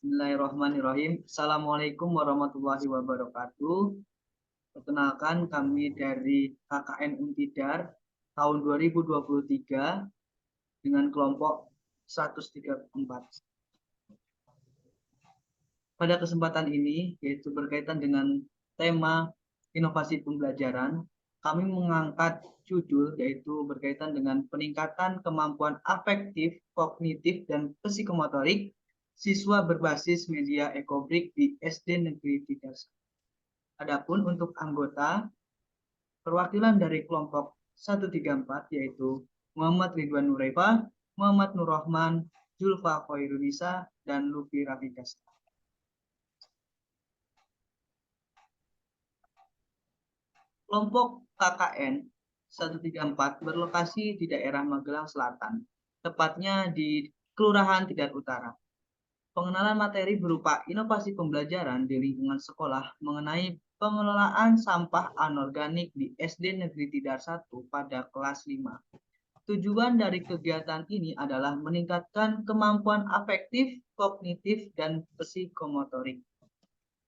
Bismillahirrahmanirrahim. Assalamualaikum warahmatullahi wabarakatuh. Perkenalkan, kami dari KKN Untidar tahun 2023 dengan kelompok 134. Pada kesempatan ini, yaitu berkaitan dengan tema inovasi pembelajaran, kami mengangkat judul yaitu berkaitan dengan peningkatan kemampuan afektif, kognitif, dan psikomotorik siswa berbasis media Ekobrik di SD Negeri 3. Adapun untuk anggota, perwakilan dari kelompok 134 yaitu Muhammad Ridwan Nuraifa, Muhammad Nur Rahman, Julfa Khairunisa, dan Lufi Rafikas. Kelompok KKN 134 berlokasi di daerah Magelang Selatan, tepatnya di Kelurahan Tidar Utara. Pengenalan materi berupa inovasi pembelajaran di lingkungan sekolah mengenai pengelolaan sampah anorganik di SD Negeri Tidar 1 pada kelas 5. Tujuan dari kegiatan ini adalah meningkatkan kemampuan afektif, kognitif, dan psikomotorik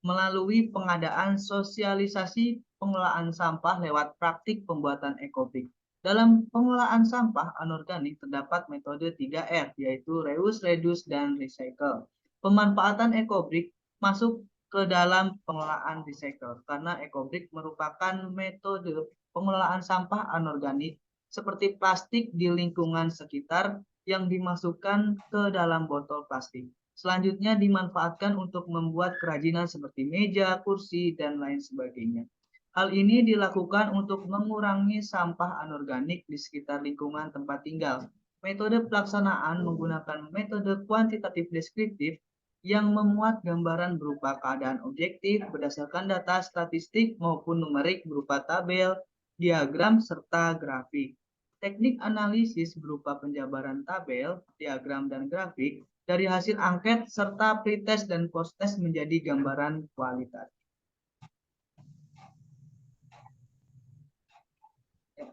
melalui pengadaan sosialisasi pengelolaan sampah lewat praktik pembuatan ekobrik. Dalam pengelolaan sampah anorganik terdapat metode 3R, yaitu reuse, reduce, dan recycle. Pemanfaatan ekobrik masuk ke dalam pengelolaan recycle karena ekobrik merupakan metode pengelolaan sampah anorganik seperti plastik di lingkungan sekitar yang dimasukkan ke dalam botol plastik. Selanjutnya dimanfaatkan untuk membuat kerajinan seperti meja, kursi, dan lain sebagainya. Hal ini dilakukan untuk mengurangi sampah anorganik di sekitar lingkungan tempat tinggal. Metode pelaksanaan menggunakan metode kuantitatif deskriptif yang memuat gambaran berupa keadaan objektif berdasarkan data statistik maupun numerik berupa tabel, diagram, serta grafik. Teknik analisis berupa penjabaran tabel, diagram, dan grafik dari hasil angket serta pretest dan posttest menjadi gambaran kualitas.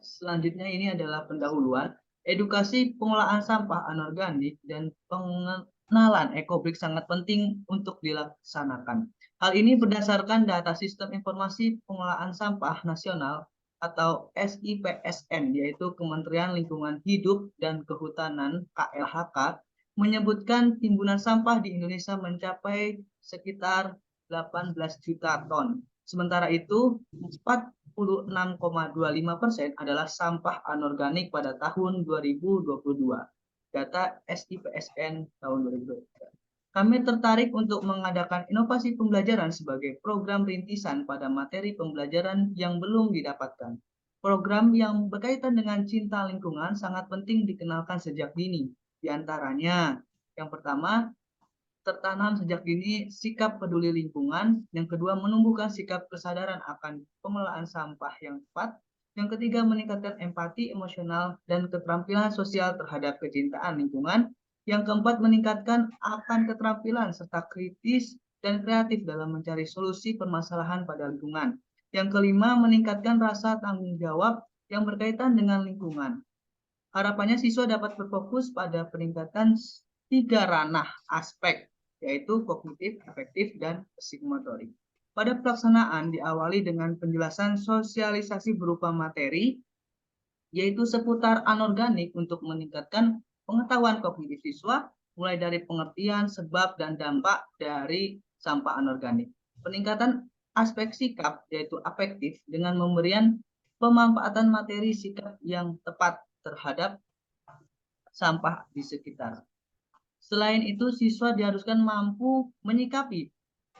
Selanjutnya ini adalah pendahuluan. Edukasi pengelolaan sampah anorganik dan pengenalan ekobrik sangat penting untuk dilaksanakan. Hal ini berdasarkan data Sistem Informasi Pengelolaan Sampah Nasional atau SIPSN, yaitu Kementerian Lingkungan Hidup dan Kehutanan KLHK, menyebutkan timbunan sampah di Indonesia mencapai sekitar 18 juta ton. Sementara itu, 46,25% adalah sampah anorganik pada tahun 2022. Data SIPSN tahun 2023. Kami tertarik untuk mengadakan inovasi pembelajaran sebagai program rintisan pada materi pembelajaran yang belum didapatkan. Program yang berkaitan dengan cinta lingkungan sangat penting dikenalkan sejak dini. Di antaranya, yang pertama, tertanam sejak dini sikap peduli lingkungan, yang kedua menumbuhkan sikap kesadaran akan pengelolaan sampah yang tepat, yang ketiga meningkatkan empati emosional dan keterampilan sosial terhadap kecintaan lingkungan, yang keempat meningkatkan akan keterampilan serta kritis dan kreatif dalam mencari solusi permasalahan pada lingkungan, yang kelima meningkatkan rasa tanggung jawab yang berkaitan dengan lingkungan. Harapannya siswa dapat berfokus pada peningkatan 3 ranah aspek, yaitu kognitif, afektif, dan psikomotorik. Pada pelaksanaan diawali dengan penjelasan sosialisasi berupa materi, yaitu seputar anorganik untuk meningkatkan pengetahuan kognitif siswa, mulai dari pengertian, sebab, dan dampak dari sampah anorganik. Peningkatan aspek sikap, yaitu afektif, dengan pemberian pemanfaatan materi sikap yang tepat terhadap sampah di sekitar. Selain itu, siswa diharuskan mampu menyikapi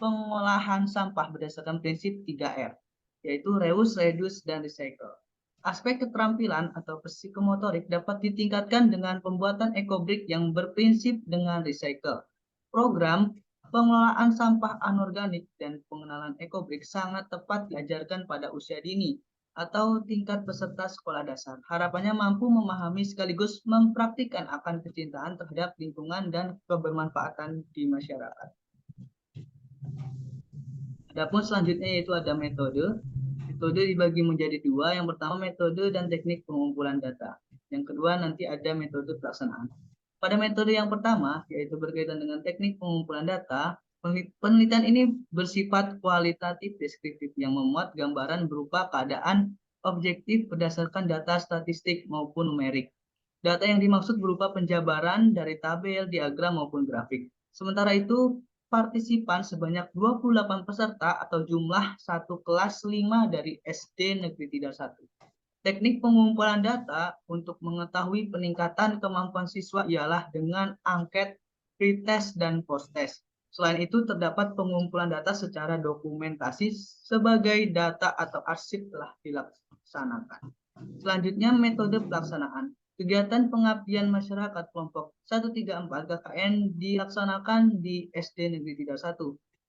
pengolahan sampah berdasarkan prinsip 3R, yaitu reuse, reduce, dan recycle. Aspek keterampilan atau psikomotorik dapat ditingkatkan dengan pembuatan ekobrik yang berprinsip dengan recycle. Program pengelolaan sampah anorganik dan pengenalan ekobrik sangat tepat diajarkan pada usia dini atau tingkat peserta sekolah dasar. Harapannya mampu memahami sekaligus mempraktikkan akan kecintaan terhadap lingkungan dan kebermanfaatan di masyarakat. Adapun selanjutnya yaitu ada metode. Metode dibagi menjadi dua. Yang pertama metode dan teknik pengumpulan data. Yang kedua nanti ada metode pelaksanaan. Pada metode yang pertama, yaitu berkaitan dengan teknik pengumpulan data, penelitian ini bersifat kualitatif deskriptif yang memuat gambaran berupa keadaan objektif berdasarkan data statistik maupun numerik. Data yang dimaksud berupa penjabaran dari tabel, diagram, maupun grafik. Sementara itu, partisipan sebanyak 28 peserta atau jumlah satu kelas 5 dari SD Negeri Tidar 1. Teknik pengumpulan data untuk mengetahui peningkatan kemampuan siswa ialah dengan angket, pretest, dan posttest. Selain itu, terdapat pengumpulan data secara dokumentasi sebagai data atau arsip telah dilaksanakan. Selanjutnya, metode pelaksanaan. Kegiatan pengabdian masyarakat kelompok 134 KKN dilaksanakan di SD Negeri Tidar 1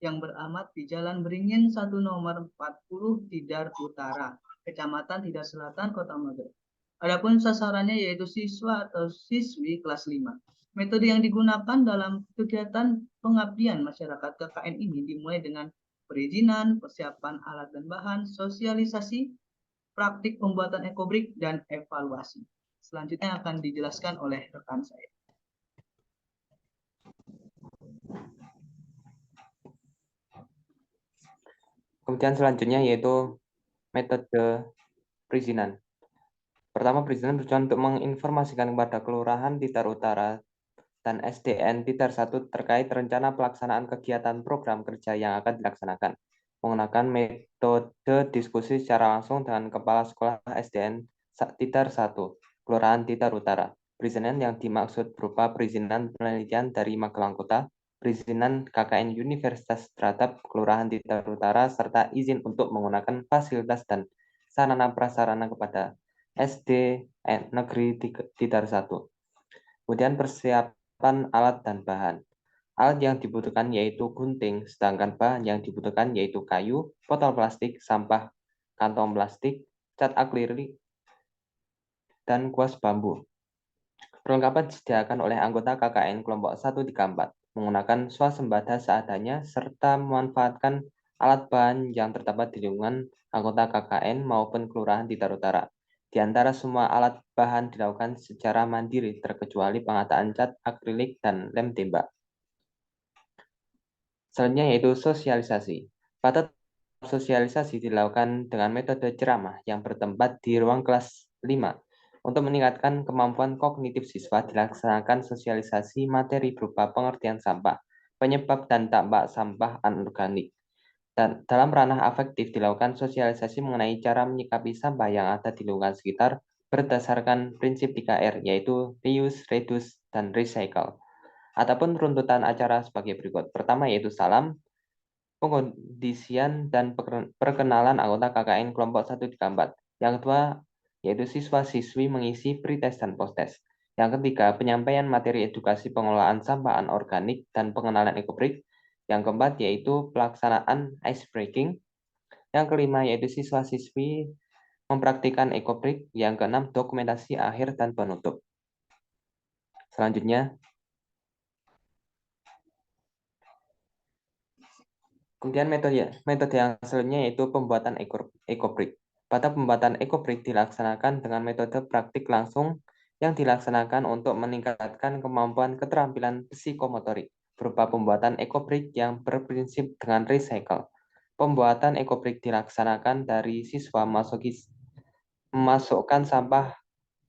yang beramat di Jalan Beringin 1 nomor 40 Tidar Utara, Kecamatan Tidar Selatan, Kota Magelang. Adapun sasarannya yaitu siswa atau siswi kelas 5. Metode yang digunakan dalam kegiatan pengabdian masyarakat KKN ini dimulai dengan perizinan, persiapan alat dan bahan, sosialisasi, praktik pembuatan ekobrik, dan evaluasi. Selanjutnya akan dijelaskan oleh rekan saya. Kemudian selanjutnya yaitu metode perizinan. Pertama, perizinan bertujuan untuk menginformasikan kepada Kelurahan Tidar Utara dan SDN Tidar 1 terkait rencana pelaksanaan kegiatan program kerja yang akan dilaksanakan menggunakan metode diskusi secara langsung dengan Kepala Sekolah SDN Tidar 1, Kelurahan Tidar Utara. Perizinan yang dimaksud berupa perizinan penelitian dari Magelang Kota, perizinan KKN Universitas Tratap Kelurahan Tidar Utara, serta izin untuk menggunakan fasilitas dan sarana prasarana kepada SDN Negeri Tidar 1. Kemudian persiapan alat dan bahan. Alat yang dibutuhkan yaitu gunting, sedangkan bahan yang dibutuhkan yaitu kayu, botol plastik, sampah, kantong plastik, cat akrilik, dan kuas bambu. Perlengkapan disediakan oleh anggota KKN kelompok 134 menggunakan swasembada seadanya serta memanfaatkan alat bahan yang terdapat di lingkungan anggota KKN maupun kelurahan Tidar Utara. Di antara semua alat bahan dilakukan secara mandiri terkecuali pengadaan cat akrilik dan lem tembak. Selanjutnya yaitu sosialisasi. Pada sosialisasi dilakukan dengan metode ceramah yang bertempat di ruang kelas 5. Untuk meningkatkan kemampuan kognitif siswa dilaksanakan sosialisasi materi berupa pengertian sampah, penyebab dan dampak sampah anorganik. Dan dalam ranah afektif dilakukan sosialisasi mengenai cara menyikapi sampah yang ada di lingkungan sekitar berdasarkan prinsip 3R yaitu reuse, reduce, dan recycle. Adapun runtutan acara sebagai berikut. Pertama yaitu salam, pengkondisian dan perkenalan anggota KKN kelompok 134. Yang kedua yaitu siswa-siswi mengisi pretest dan posttest. Yang ketiga, penyampaian materi edukasi pengelolaan sampah anorganik dan pengenalan ekobrik. Yang keempat yaitu pelaksanaan ice breaking. Yang kelima yaitu siswa-siswi mempraktikkan ekobrik. Yang keenam, dokumentasi akhir dan penutup. Selanjutnya, kemudian metode yang selanjutnya yaitu pembuatan ekobrik. Pada pembuatan ekobrik dilaksanakan dengan metode praktik langsung yang dilaksanakan untuk meningkatkan kemampuan keterampilan psikomotorik berupa pembuatan ekobrik yang berprinsip dengan recycle. Pembuatan ekobrik dilaksanakan dari siswa memasukkan sampah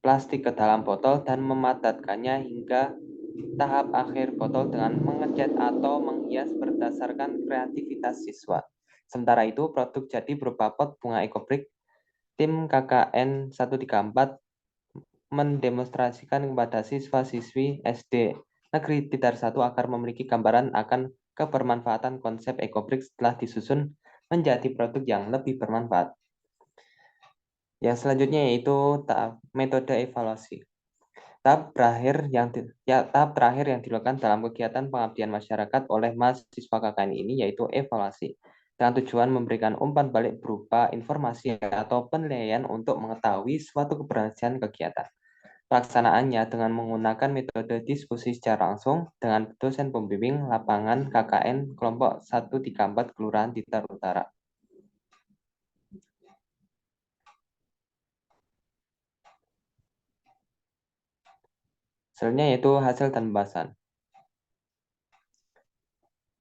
plastik ke dalam botol dan memadatkannya hingga tahap akhir botol dengan mengecat atau menghias berdasarkan kreativitas siswa. Sementara itu, produk jadi berupa pot bunga ekobrik. Tim KKN 134 mendemonstrasikan kepada siswa-siswi SD Negeri Tidar 1 agar memiliki gambaran akan kebermanfaatan konsep ekobrik setelah disusun menjadi produk yang lebih bermanfaat. Yang selanjutnya yaitu metode evaluasi. Tahap terakhir yang dilakukan dalam kegiatan pengabdian masyarakat oleh mahasiswa KKN ini yaitu evaluasi, dengan tujuan memberikan umpan balik berupa informasi atau penilaian untuk mengetahui suatu keberhasilan kegiatan. Pelaksanaannya dengan menggunakan metode diskusi secara langsung dengan dosen pembimbing lapangan KKN kelompok 134 Kelurahan Tidar Utara. Selanjutnya yaitu hasil dan pembahasan.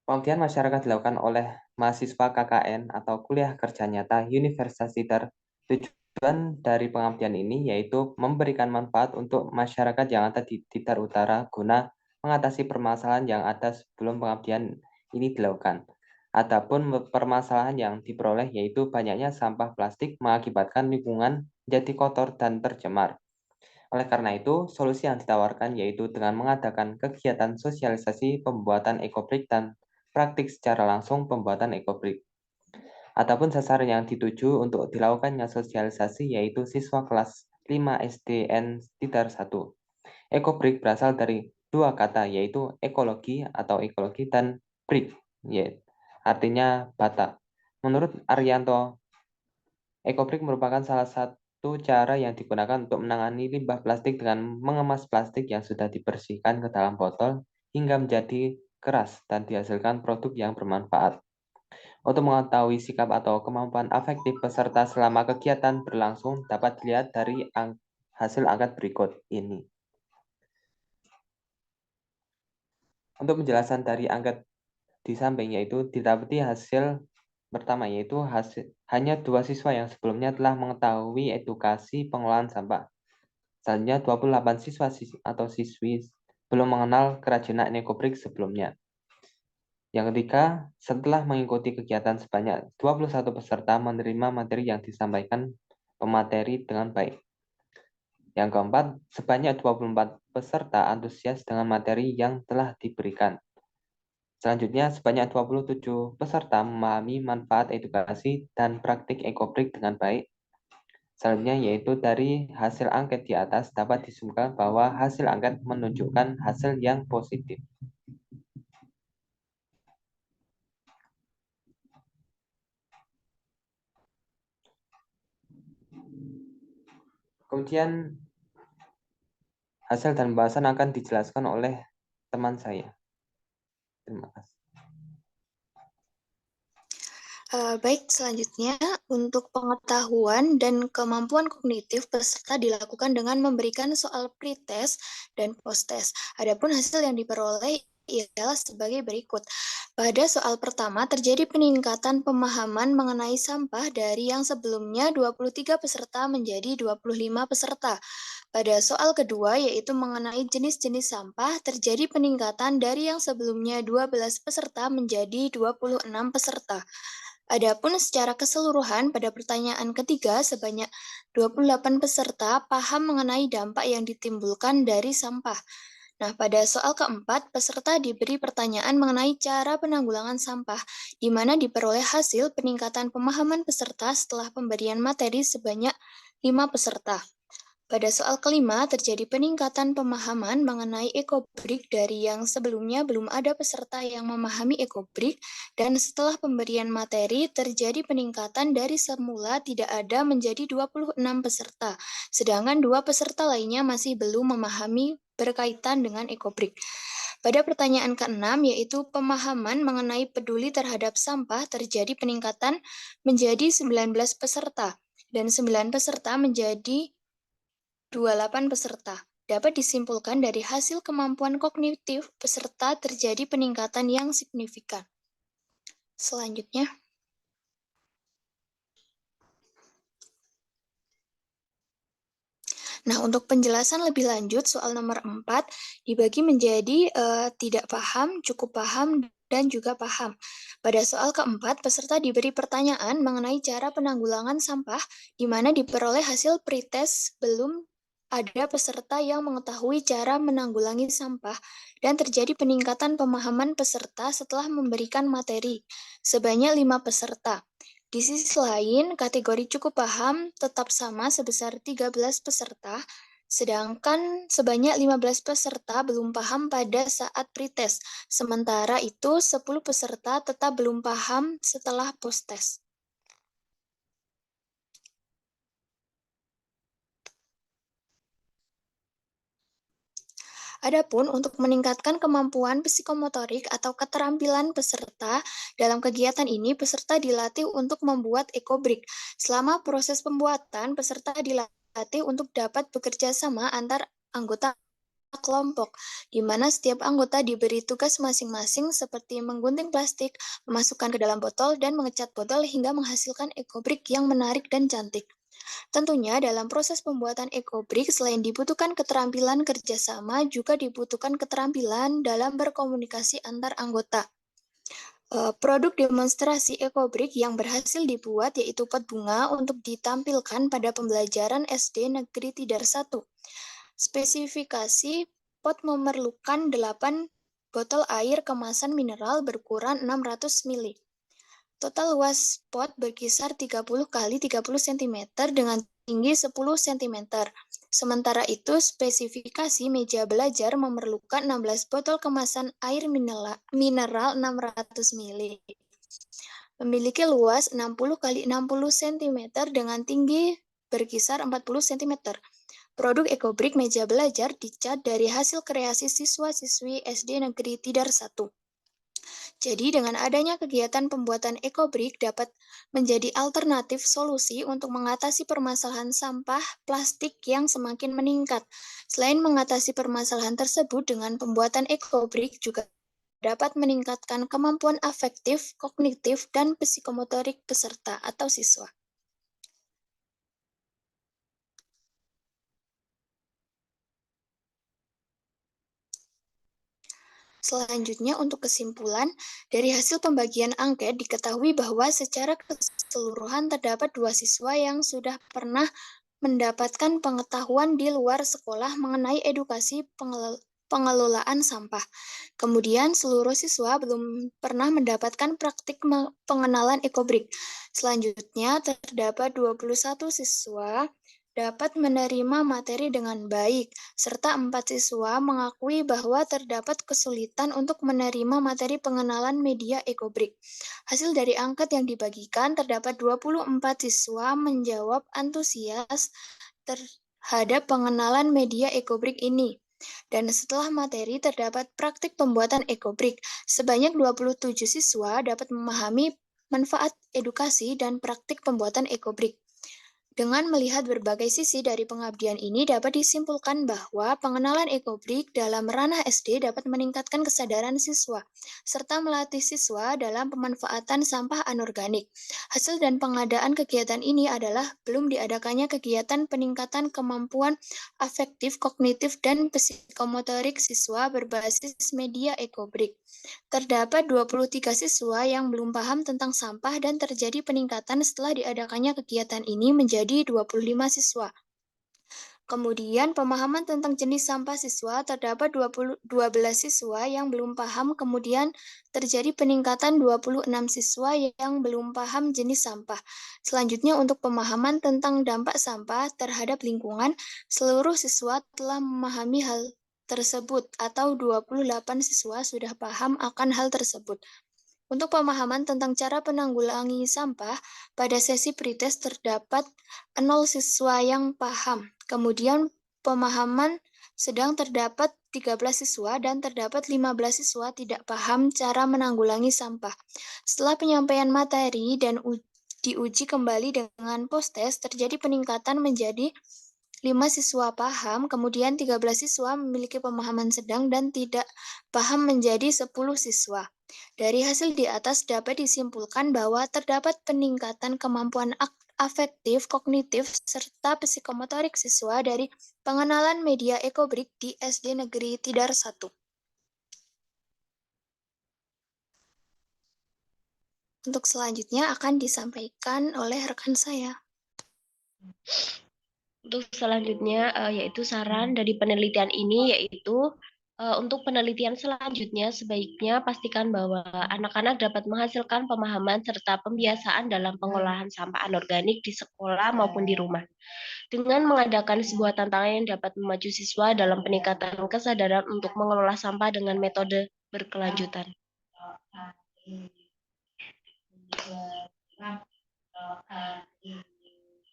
Pengabdian masyarakat dilakukan oleh mahasiswa KKN atau kuliah kerja nyata Universitas Tidar. Tujuan dari pengabdian ini yaitu memberikan manfaat untuk masyarakat yang ada di Tidar Utara guna mengatasi permasalahan yang ada sebelum pengabdian ini dilakukan. Adapun permasalahan yang diperoleh yaitu banyaknya sampah plastik mengakibatkan lingkungan menjadi kotor dan tercemar. Oleh karena itu, solusi yang ditawarkan yaitu dengan mengadakan kegiatan sosialisasi pembuatan ekobrik dan praktik secara langsung pembuatan ekobrik. Adapun sasaran yang dituju untuk dilakukannya sosialisasi yaitu siswa kelas 5 SDN Tidar 1. Ekobrik berasal dari dua kata yaitu ekologi atau ekologi dan brik, artinya bata. Menurut Arianto, ekobrik merupakan salah satu cara yang digunakan untuk menangani limbah plastik dengan mengemas plastik yang sudah dibersihkan ke dalam botol hingga menjadi keras dan dihasilkan produk yang bermanfaat. Untuk mengetahui sikap atau kemampuan afektif peserta selama kegiatan berlangsung dapat dilihat dari hasil angkat berikut ini. Untuk penjelasan dari angkat di samping yaitu didapati hasil pertama yaitu hanya 2 siswa yang sebelumnya telah mengetahui edukasi pengelolaan sampah. Selanjutnya 28 siswa atau siswi belum mengenal kerajinan ekobrik sebelumnya. Yang ketiga, setelah mengikuti kegiatan sebanyak 21 peserta menerima materi yang disampaikan pemateri dengan baik. Yang keempat, sebanyak 24 peserta antusias dengan materi yang telah diberikan. Selanjutnya, sebanyak 27 peserta memahami manfaat edukasi dan praktik ekobrik dengan baik. Selanjutnya, yaitu dari hasil angket di atas dapat disimpulkan bahwa hasil angket menunjukkan hasil yang positif. Kemudian hasil dan pembahasan akan dijelaskan oleh teman saya. Terima kasih. Baik, selanjutnya untuk pengetahuan dan kemampuan kognitif peserta dilakukan dengan memberikan soal pretest dan posttest. Adapun hasil yang diperoleh ialah sebagai berikut. Pada soal pertama terjadi peningkatan pemahaman mengenai sampah dari yang sebelumnya 23 peserta menjadi 25 peserta. Pada soal kedua yaitu mengenai jenis-jenis sampah terjadi peningkatan dari yang sebelumnya 12 peserta menjadi 26 peserta. Adapun secara keseluruhan pada pertanyaan ketiga sebanyak 28 peserta paham mengenai dampak yang ditimbulkan dari sampah. Nah, pada soal keempat, peserta diberi pertanyaan mengenai cara penanggulangan sampah, di mana diperoleh hasil peningkatan pemahaman peserta setelah pemberian materi sebanyak 5 peserta. Pada soal kelima, terjadi peningkatan pemahaman mengenai ekobrik dari yang sebelumnya belum ada peserta yang memahami ekobrik, dan setelah pemberian materi, terjadi peningkatan dari semula tidak ada menjadi 26 peserta, sedangkan 2 peserta lainnya masih belum memahami berkaitan dengan ekobrik. Pada pertanyaan keenam, yaitu pemahaman mengenai peduli terhadap sampah, terjadi peningkatan menjadi 19 peserta, dan 9 peserta menjadi 28 peserta. Dapat disimpulkan dari hasil kemampuan kognitif peserta terjadi peningkatan yang signifikan. Selanjutnya, nah, untuk penjelasan lebih lanjut, soal nomor 4 dibagi menjadi tidak paham, cukup paham, dan juga paham. Pada soal keempat, peserta diberi pertanyaan mengenai cara penanggulangan sampah, di mana diperoleh hasil pretest belum ada peserta yang mengetahui cara menanggulangi sampah, dan terjadi peningkatan pemahaman peserta setelah memberikan materi, sebanyak 5 peserta. Di sisi lain, kategori cukup paham tetap sama sebesar 13 peserta, sedangkan sebanyak 15 peserta belum paham pada saat pretest. Sementara itu, 10 peserta tetap belum paham setelah posttest. Adapun untuk meningkatkan kemampuan psikomotorik atau keterampilan peserta, dalam kegiatan ini peserta dilatih untuk membuat ekobrik. Selama proses pembuatan, peserta dilatih untuk dapat bekerja sama antar anggota kelompok, di mana setiap anggota diberi tugas masing-masing seperti menggunting plastik, memasukkan ke dalam botol, dan mengecat botol hingga menghasilkan ekobrik yang menarik dan cantik. Tentunya dalam proses pembuatan ekobrik selain dibutuhkan keterampilan kerjasama, juga dibutuhkan keterampilan dalam berkomunikasi antar anggota. Produk demonstrasi ekobrik yang berhasil dibuat yaitu pot bunga untuk ditampilkan pada pembelajaran SD Negeri Tidar 1. Spesifikasi pot memerlukan 8 botol air kemasan mineral berukuran 600 ml. Total luas pot berkisar 30 kali 30 cm dengan tinggi 10 cm. Sementara itu, spesifikasi meja belajar memerlukan 16 botol kemasan air mineral 600 ml. Memiliki luas 60 kali 60 cm dengan tinggi berkisar 40 cm. Produk ekobrik meja belajar dicat dari hasil kreasi siswa-siswi SD Negeri Tidar 1. Jadi dengan adanya kegiatan pembuatan ekobrik dapat menjadi alternatif solusi untuk mengatasi permasalahan sampah plastik yang semakin meningkat. Selain mengatasi permasalahan tersebut, dengan pembuatan ekobrik juga dapat meningkatkan kemampuan afektif, kognitif, dan psikomotorik peserta atau siswa. Selanjutnya, untuk kesimpulan, dari hasil pembagian angket diketahui bahwa secara keseluruhan terdapat 2 siswa yang sudah pernah mendapatkan pengetahuan di luar sekolah mengenai edukasi pengelolaan sampah. Kemudian, seluruh siswa belum pernah mendapatkan praktik pengenalan ekobrik. Selanjutnya, terdapat 21 siswa dapat menerima materi dengan baik, serta 4 siswa mengakui bahwa terdapat kesulitan untuk menerima materi pengenalan media ekobrik. Hasil dari angket yang dibagikan, terdapat 24 siswa menjawab antusias terhadap pengenalan media ekobrik ini. Dan setelah materi, terdapat praktik pembuatan ekobrik. Sebanyak 27 siswa dapat memahami manfaat edukasi dan praktik pembuatan ekobrik. Dengan melihat berbagai sisi dari pengabdian ini, dapat disimpulkan bahwa pengenalan ekobrik dalam ranah SD dapat meningkatkan kesadaran siswa, serta melatih siswa dalam pemanfaatan sampah anorganik. Hasil dan pengadaan kegiatan ini adalah belum diadakannya kegiatan peningkatan kemampuan afektif, kognitif, dan psikomotorik siswa berbasis media ekobrik. Terdapat 23 siswa yang belum paham tentang sampah dan terjadi peningkatan setelah diadakannya kegiatan ini menjadi 25 siswa. Kemudian pemahaman tentang jenis sampah siswa, terdapat 12 siswa yang belum paham, kemudian terjadi peningkatan 26 siswa yang belum paham jenis sampah. Selanjutnya untuk pemahaman tentang dampak sampah terhadap lingkungan, seluruh siswa telah memahami hal tersebut atau 28 siswa sudah paham akan hal tersebut. Untuk pemahaman tentang cara penanggulangi sampah, pada sesi pretest terdapat 0 siswa yang paham. Kemudian pemahaman sedang terdapat 13 siswa dan terdapat 15 siswa tidak paham cara menanggulangi sampah. Setelah penyampaian materi dan diuji kembali dengan post-test, terjadi peningkatan menjadi 5 siswa paham, kemudian 13 siswa memiliki pemahaman sedang dan tidak paham menjadi 10 siswa. Dari hasil di atas dapat disimpulkan bahwa terdapat peningkatan kemampuan afektif, kognitif, serta psikomotorik siswa dari pengenalan media ekobrik di SD Negeri Tidar 1. Untuk selanjutnya akan disampaikan oleh rekan saya. Untuk selanjutnya yaitu saran dari penelitian ini yaitu untuk penelitian selanjutnya sebaiknya pastikan bahwa anak-anak dapat menghasilkan pemahaman serta pembiasaan dalam pengolahan sampah anorganik di sekolah maupun di rumah. Dengan mengadakan sebuah tantangan yang dapat memacu siswa dalam peningkatan kesadaran untuk mengelola sampah dengan metode berkelanjutan.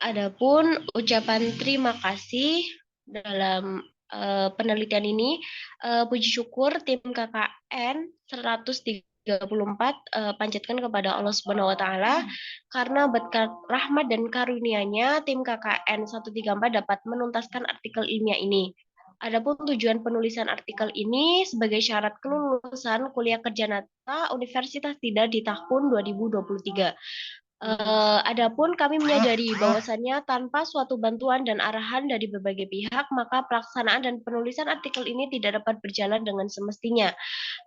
Adapun ucapan terima kasih dalam penelitian ini, puji syukur tim KKN 134 panjatkan kepada Allah Subhanahu wa taala karena berkat rahmat dan karunia-Nya tim KKN 134 dapat menuntaskan artikel ilmiah ini. Adapun tujuan penulisan artikel ini sebagai syarat kelulusan kuliah kerja nyata Universitas Tidar di tahun 2023. Adapun kami menyadari bahwasannya tanpa suatu bantuan dan arahan dari berbagai pihak, maka pelaksanaan dan penulisan artikel ini tidak dapat berjalan dengan semestinya.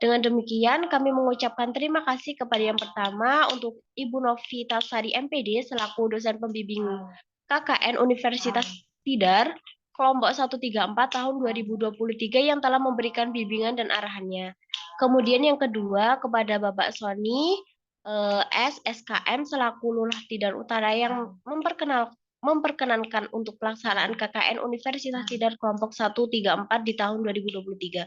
Dengan demikian, kami mengucapkan terima kasih kepada yang pertama untuk Ibu Novitasari MPD selaku dosen pembimbing KKN Universitas Tidar kelompok 134 tahun 2023 yang telah memberikan bimbingan dan arahannya. Kemudian yang kedua kepada Bapak Sony SKM selaku Lurah Tidar Utara yang memperkenankan untuk pelaksanaan KKN Universitas Tidar kelompok 134 di tahun 2023.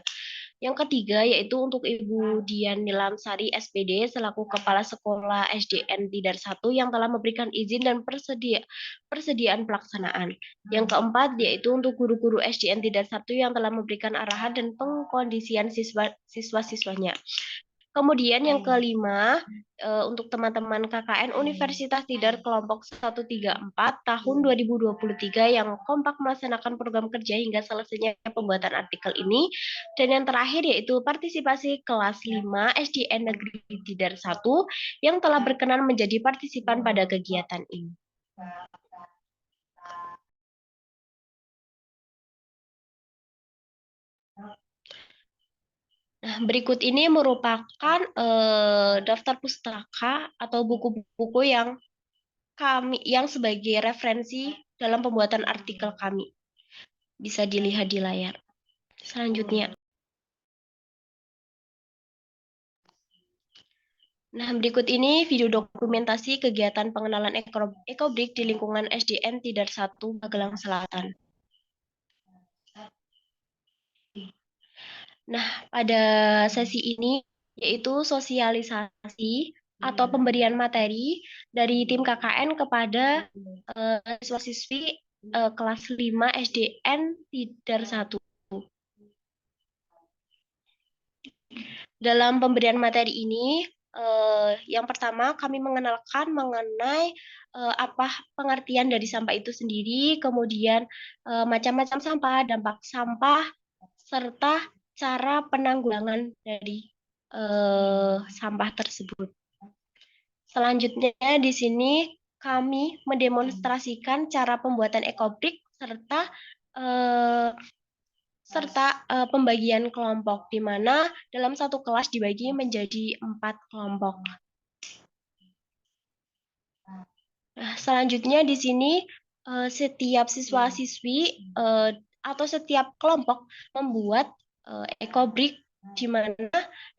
Yang ketiga yaitu untuk Ibu Dian Nilamsari SPD selaku Kepala Sekolah SDN Tidar 1 yang telah memberikan izin dan persediaan pelaksanaan. Yang keempat yaitu untuk guru-guru SDN Tidar 1 yang telah memberikan arahan dan pengkondisian siswa-siswanya. Kemudian yang kelima, untuk teman-teman KKN Universitas Tidar kelompok 134 tahun 2023 yang kompak melaksanakan program kerja hingga selesainya pembuatan artikel ini. Dan yang terakhir yaitu partisipasi kelas 5 SDN Negeri Tidar 1 yang telah berkenan menjadi partisipan pada kegiatan ini. Nah, berikut ini merupakan daftar pustaka atau buku-buku yang sebagai referensi dalam pembuatan artikel kami. Bisa dilihat di layar. Selanjutnya. Nah, berikut ini video dokumentasi kegiatan pengenalan Ekobrik di lingkungan SDN Tidar 1 Magelang Selatan. Nah, pada sesi ini yaitu sosialisasi atau pemberian materi dari tim KKN kepada siswa-siswi kelas 5 SDN Tidar 1. Dalam pemberian materi ini, yang pertama kami mengenalkan mengenai apa pengertian dari sampah itu sendiri, kemudian macam-macam sampah, dampak sampah, serta cara penanggulangan dari sampah tersebut. Selanjutnya di sini kami mendemonstrasikan cara pembuatan ekobrik serta pembagian kelompok, di mana dalam satu kelas dibagi menjadi 4 kelompok. Nah, selanjutnya di sini setiap siswa-siswi atau setiap kelompok membuat ekobrik, di mana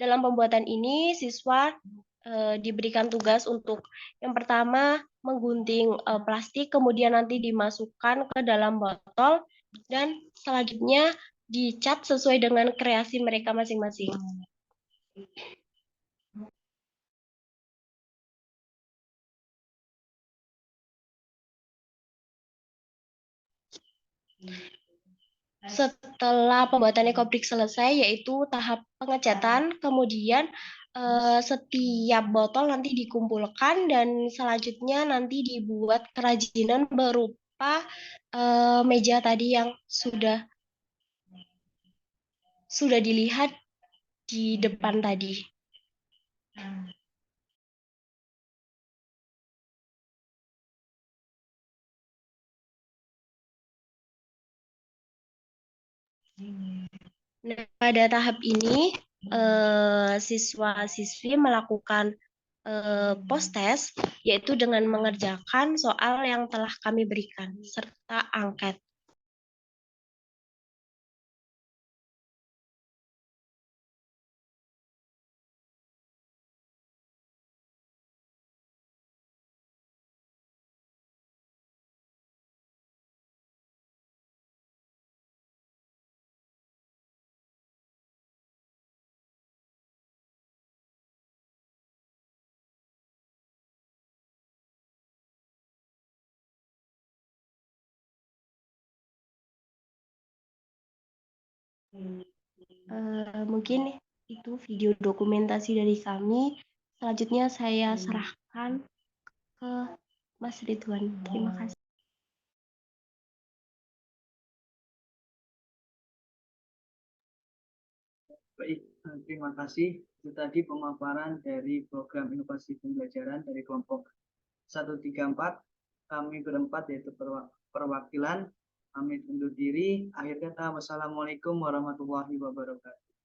dalam pembuatan ini siswa diberikan tugas untuk yang pertama menggunting plastik, kemudian nanti dimasukkan ke dalam botol, dan selanjutnya dicat sesuai dengan kreasi mereka masing-masing. Setelah pembuatan ekobrik selesai, yaitu tahap pengecatan, kemudian setiap botol nanti dikumpulkan dan selanjutnya nanti dibuat kerajinan berupa meja tadi yang sudah dilihat di depan tadi. Nah, pada tahap ini siswa-siswi melakukan post-test, yaitu dengan mengerjakan soal yang telah kami berikan, serta angket. Mungkin itu video dokumentasi dari kami. Selanjutnya saya serahkan ke Mas Ridwan. Terima kasih. Baik, terima kasih. Itu tadi pemaparan dari program inovasi pembelajaran dari kelompok 134. Kami berempat yaitu perwakilan. Kami undur diri. Akhir kata, wassalamualaikum warahmatullahi wabarakatuh.